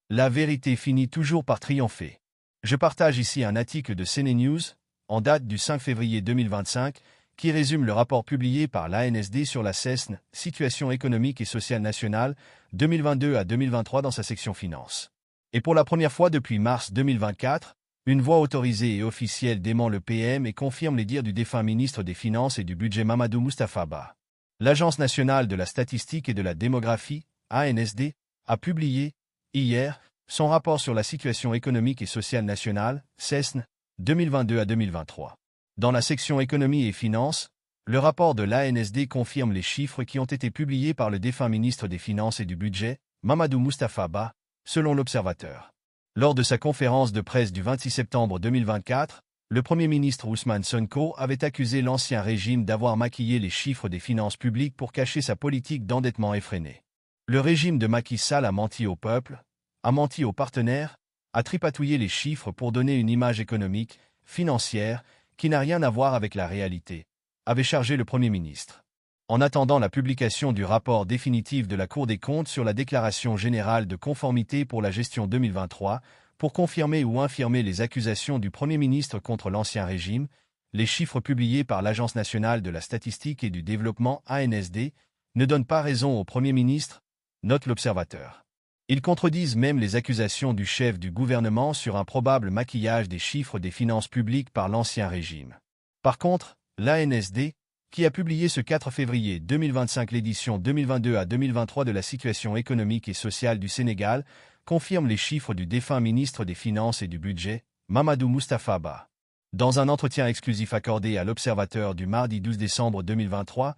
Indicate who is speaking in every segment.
Speaker 1: La vérité finit toujours par triompher. Je partage ici un article de CNews, en date du 5 février 2025, qui résume le rapport publié par l'ANSD sur la CESN, Situation économique et sociale nationale, 2022 à 2023 dans sa section Finances. Et pour la première fois depuis mars 2024, une voix autorisée et officielle dément le PM et confirme les dires du défunt ministre des Finances et du Budget Mamadou Moustapha Ba. L'Agence nationale de la statistique et de la démographie, ANSD, a publié, hier, son rapport sur la situation économique et sociale nationale, CESN, 2022 à 2023. Dans la section Économie et Finances, le rapport de l'ANSD confirme les chiffres qui ont été publiés par le défunt ministre des Finances et du Budget, Mamadou Moustapha Ba, selon l'Observateur. Lors de sa conférence de presse du 26 septembre 2024, le Premier ministre Ousmane Sonko avait accusé l'ancien régime d'avoir maquillé les chiffres des finances publiques pour cacher sa politique d'endettement effrénée. Le régime de Macky Sall a menti au peuple, a menti aux partenaires, a tripatouillé les chiffres pour donner une image économique, financière, qui n'a rien à voir avec la réalité, avait chargé le Premier ministre. En attendant la publication du rapport définitif de la Cour des comptes sur la déclaration générale de conformité pour la gestion 2023, pour confirmer ou infirmer les accusations du Premier ministre contre l'ancien régime, les chiffres publiés par l'Agence nationale de la statistique et du développement ANSD ne donnent pas raison au Premier ministre, note l'Observateur. Ils contredisent même les accusations du chef du gouvernement sur un probable maquillage des chiffres des finances publiques par l'ancien régime. Par contre, l'ANSD, qui a publié ce 4 février 2025 l'édition 2022 à 2023 de la situation économique et sociale du Sénégal, confirme les chiffres du défunt ministre des Finances et du Budget, Mamadou Moustapha Ba. Dans un entretien exclusif accordé à l'Observateur du mardi 12 décembre 2023,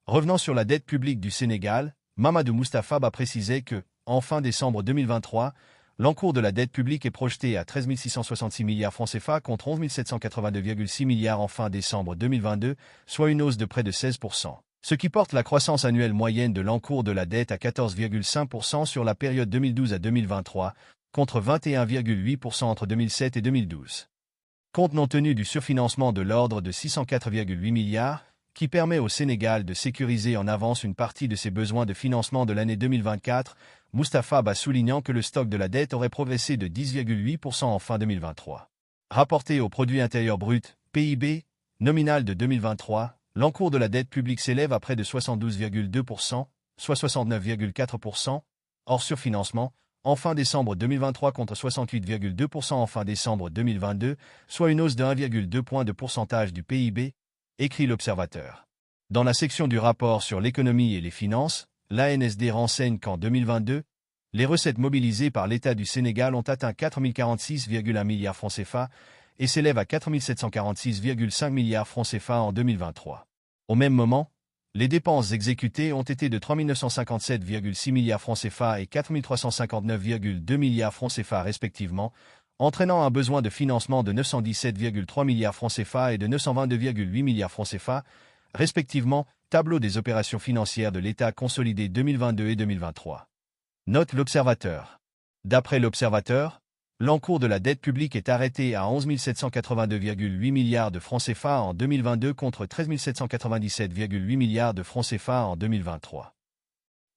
Speaker 1: revenant sur la dette publique du Sénégal, Mamadou Moustapha Ba précisait que, en fin décembre 2023, l'encours de la dette publique est projeté à 13 666 milliards francs CFA contre 11 782,6 milliards en fin décembre 2022, soit une hausse de près de 16%, ce qui porte la croissance annuelle moyenne de l'encours de la dette à 14,5% sur la période 2012 à 2023, contre 21,8% entre 2007 et 2012. Compte tenu du surfinancement de l'ordre de 604,8 milliards, qui permet au Sénégal de sécuriser en avance une partie de ses besoins de financement de l'année 2024, Moustapha Ba soulignant que le stock de la dette aurait progressé de 10,8% en fin 2023. Rapporté au produit intérieur brut, PIB, nominal de 2023, l'encours de la dette publique s'élève à près de 72,2%, soit 69,4%, hors surfinancement, en fin décembre 2023 contre 68,2% en fin décembre 2022, soit une hausse de 1,2 point de pourcentage du PIB, écrit l'Observateur. Dans la section du rapport sur l'économie et les finances, l'ANSD renseigne qu'en 2022, les recettes mobilisées par l'État du Sénégal ont atteint 4 046,1 milliards francs CFA et s'élèvent à 4 746,5 milliards francs CFA en 2023. Au même moment, les dépenses exécutées ont été de 3 957,6 milliards francs CFA et 4 359,2 milliards francs CFA respectivement, entraînant un besoin de financement de 917,3 milliards francs CFA et de 922,8 milliards francs CFA, respectivement, tableau des opérations financières de l'État consolidées 2022 et 2023. Note l'Observateur. D'après l'Observateur, l'encours de la dette publique est arrêté à 11 782,8 milliards de francs CFA en 2022 contre 13 797,8 milliards de francs CFA en 2023.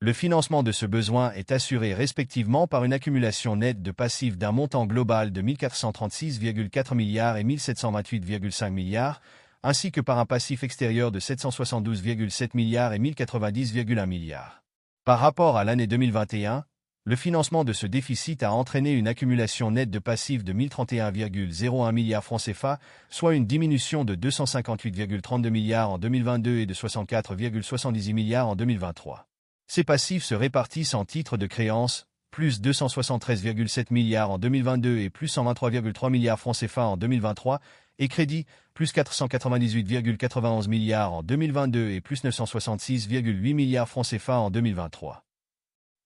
Speaker 1: Le financement de ce besoin est assuré respectivement par une accumulation nette de passifs d'un montant global de 1 436,4 milliards et 1 728,5 milliards, ainsi que par un passif extérieur de 772,7 milliards et 1090,1 milliards. Par rapport à l'année 2021, le financement de ce déficit a entraîné une accumulation nette de passifs de 1031,01 milliards francs CFA, soit une diminution de 258,32 milliards en 2022 et de 64,78 milliards en 2023. Ces passifs se répartissent en titres de créances, plus 273,7 milliards en 2022 et plus 123,3 milliards francs CFA en 2023, et crédits, plus 498,91 milliards en 2022 et plus 966,8 milliards francs CFA en 2023.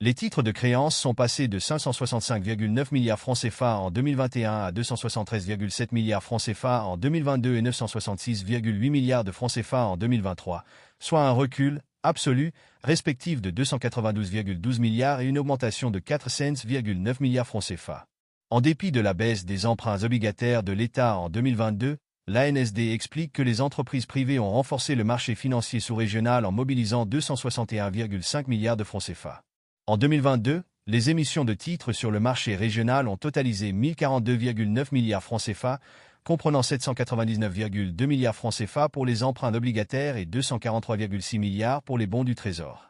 Speaker 1: Les titres de créances sont passés de 565,9 milliards francs CFA en 2021 à 273,7 milliards francs CFA en 2022 et 966,8 milliards de francs CFA en 2023, soit un recul absolu, respectif de 292,12 milliards et une augmentation de 4,9 milliards francs CFA. En dépit de la baisse des emprunts obligataires de l'État en 2022, l'ANSD explique que les entreprises privées ont renforcé le marché financier sous-régional en mobilisant 261,5 milliards de francs CFA. En 2022, les émissions de titres sur le marché régional ont totalisé 1042,9 milliards francs CFA, comprenant 799,2 milliards francs CFA pour les emprunts obligataires et 243,6 milliards pour les bons du Trésor.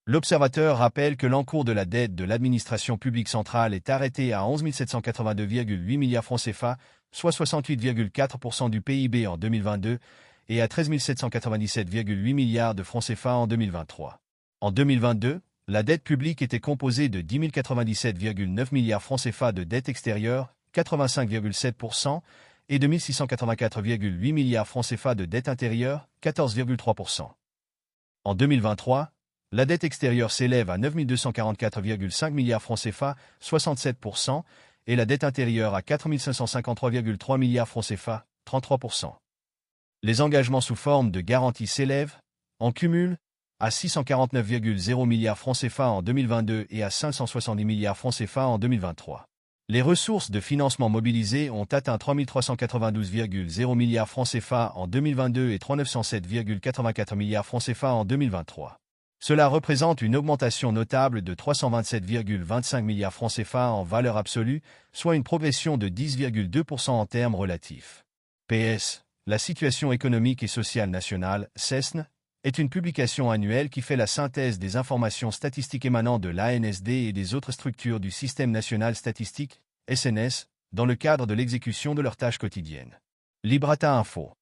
Speaker 1: L'observateur rappelle que l'encours de la dette de l'administration publique centrale est arrêté à 11 782,8 milliards francs CFA, soit 68,4% du PIB en 2022, et à 13 797,8 milliards de francs CFA en 2023. En 2022, la dette publique était composée de 10 097,9 milliards francs CFA de dette extérieure, 85,7%, et de 1 684,8 milliards francs CFA de dette intérieure, 14,3%. En 2023, la dette extérieure s'élève à 9 244,5 milliards francs CFA, 67%, et la dette intérieure à 4 553,3 milliards francs CFA, 33%. Les engagements sous forme de garantie s'élèvent, en cumul, à 649,0 milliards francs CFA en 2022 et à 570 milliards francs CFA en 2023. Les ressources de financement mobilisées ont atteint 3 392,0 milliards francs CFA en 2022 et 3 907,84 milliards francs CFA en 2023. Cela représente une augmentation notable de 327,25 milliards francs CFA en valeur absolue, soit une progression de 10,2% en termes relatifs. PS, la situation économique et sociale nationale, CESN, est une publication annuelle qui fait la synthèse des informations statistiques émanant de l'ANSD et des autres structures du Système national statistique, SNS, dans le cadre de l'exécution de leurs tâches quotidiennes. Librata Info.